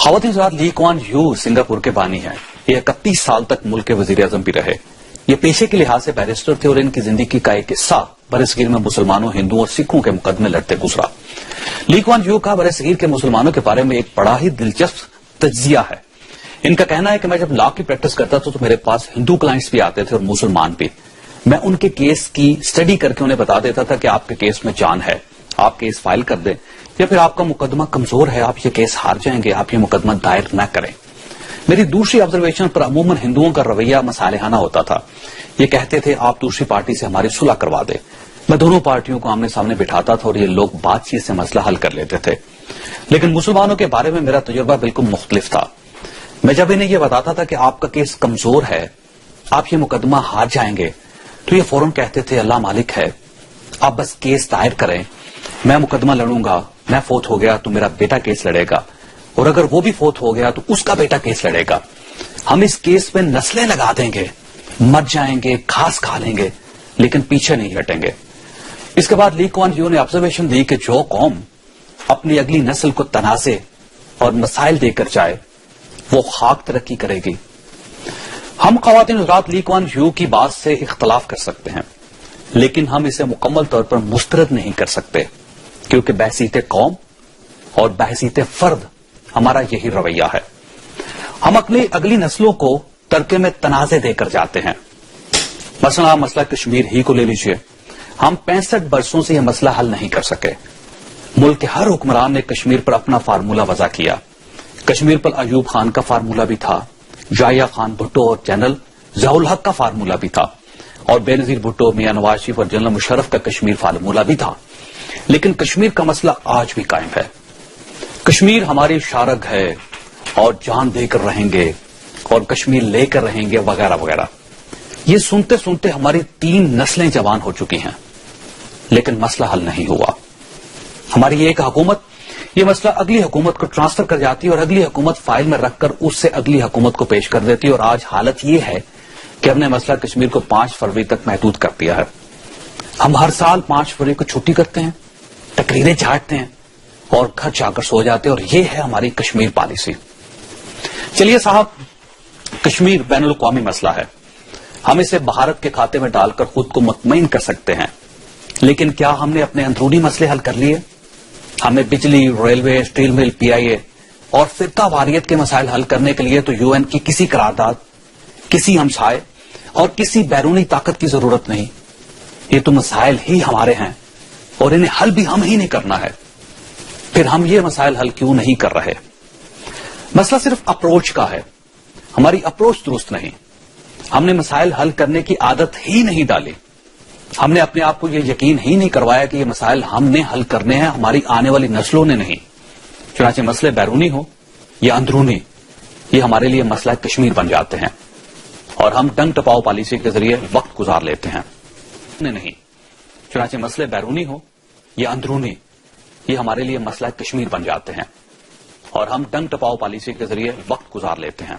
ख्वातीन हज़रात, Lee Kuan Yew Singapore के बानी हैं। ये 31 साल तक मुल्क के वजीर आजम भी रहे। ये पेशे के लिहाज से बैरिस्टर थे और इनकी जिंदगी का एक हिस्सा बरसगीर में मुसलमानों, हिंदुओं और सिखों के मुकदमे लड़ते गुजरा। ली कुआन यू का बरसगीर के मुसलमानों के बारे में एक बड़ा ही दिलचस्प तज्जिया है। इनका कहना है कि मैं जब लॉ की प्रैक्टिस करता था तो मेरे पास हिंदू क्लाइंट्स भी आते थे और मुसलमान भी। मैं उनके केस की स्टडी करके उन्हें बता देता था कि आपके केस में जान है, आप केस फाइल कर दें, या फिर आपका मुकदमा कमजोर है, आप ये केस हार जाएंगे, आप ये मुकदमा दायर न करें। मेरी दूसरी ऑब्जर्वेशन पर अमूमन हिंदुओं का रवैया मसालेहाना होता था। ये कहते थे आप दूसरी पार्टी से हमारी सुलह करवा दे। मैं दोनों पार्टियों को आमने सामने बिठाता था और ये लोग बातचीत से मसला हल कर लेते थे। लेकिन मुसलमानों के बारे में मेरा तजुर्बा बिल्कुल मुख्तलिफ था। मैं जब इन्हें यह बताता था कि आपका केस कमजोर है, आप ये मुकदमा हार जाएंगे, तो ये फौरन कहते थे अल्लाह मालिक है, आप बस केस दायर करें, मैं मुकदमा लड़ूंगा, मैं फोत हो गया तो मेरा बेटा केस लड़ेगा, और अगर वो भी फोत हो गया तो उसका बेटा केस लड़ेगा। हम इस केस में नस्लें लगा देंगे, मर जाएंगे, घास खा लेंगे, लेकिन पीछे नहीं हटेंगे। इसके बाद ली कुआन यू ने ऑब्जर्वेशन दी कि जो कौम अपनी अगली नस्ल को तनाज़े और मसाइल देकर जाए वो खाक तरक्की करेगी। हम ख्वातीन हज़रात ली कुआन यू की बात से इख्तलाफ कर सकते हैं, लेकिन हम इसे मुकम्मल तौर पर मुस्तरद नहीं कर सकते, क्योंकि बहसीते कौम और बहसीते फर्द हमारा यही रवैया है। हम अपनी अगली नस्लों को तरके में तनाज़े देकर जाते हैं। मसला मसला कश्मीर ही को ले लीजिए, हम 65 बरसों से यह मसला हल नहीं कर सके। मुल्क के हर हुक्मरान ने कश्मीर पर अपना फार्मूला वज़ा किया। कश्मीर पर अयूब खान का फार्मूला भी था, जाया खान भुट्टो और जनरल ज़ियाउल हक का फार्मूला भी था, और बेनजीर भुट्टो, मियां नवाज शरीफ और जनरल मुशर्रफ का कश्मीर फार्मूला भी था। लेकिन कश्मीर का मसला आज भी कायम है। कश्मीर हमारी शारग है और जान देकर रहेंगे और कश्मीर लेकर रहेंगे वगैरह वगैरह। ये सुनते सुनते हमारी 3 नस्लें जवान हो चुकी हैं, लेकिन मसला हल नहीं हुआ। हमारी एक हुकूमत ये मसला अगली हुकूमत को ट्रांसफर कर जाती है और अगली हुकूमत फाइल में रखकर उससे अगली हुकूमत को पेश कर देती है, और आज हालत ये है कि हमने मसला कश्मीर को 5 फरवरी तक महदूद कर दिया है। हम हर साल 5 फरवरी को छुट्टी करते हैं, तकरीरें झाड़ते हैं और घर जाकर सो जाते हैं, और ये है हमारी कश्मीर पॉलिसी। चलिए साहब, कश्मीर बैनुल अक़वामी मसला है, हम इसे भारत के खाते में डालकर खुद को मुतमईन कर सकते हैं, लेकिन क्या हमने अपने अंदरूनी मसले हल कर लिए? हमें बिजली, रेलवे, स्टील मिल, पीआईए और फिरका वारियत के मसाइल हल करने के लिए तो यूएन की किसी करारदाद, किसी हमसाए और किसी बैरूनी ताकत की जरूरत नहीं। ये तो मसाइल ही हमारे हैं और इन्हें हल भी हम ही ने करना है। फिर हम ये मसाइल हल क्यों नहीं कर रहे? मसला सिर्फ अप्रोच का है, हमारी अप्रोच दुरुस्त नहीं। हमने मसाइल हल करने की आदत ही नहीं डाली। हमने अपने आप को यह यकीन ही नहीं करवाया कि ये मसाइल हमने हल करने हैं, हमारी आने वाली नस्लों ने नहीं। चुनांचे मसले बैरूनी हो या अंदरूनी, ये हमारे लिए मसला कश्मीर बन जाते हैं और हम डंग टपाओ पॉलिसी के जरिए वक्त गुजार लेते हैं। नहीं, चुनांचे मसले बैरूनी हो या अंदरूनी, ये हमारे लिए मसला कश्मीर बन जाते हैं और हम डंग टपाओ पॉलिसी के जरिए वक्त गुजार लेते हैं।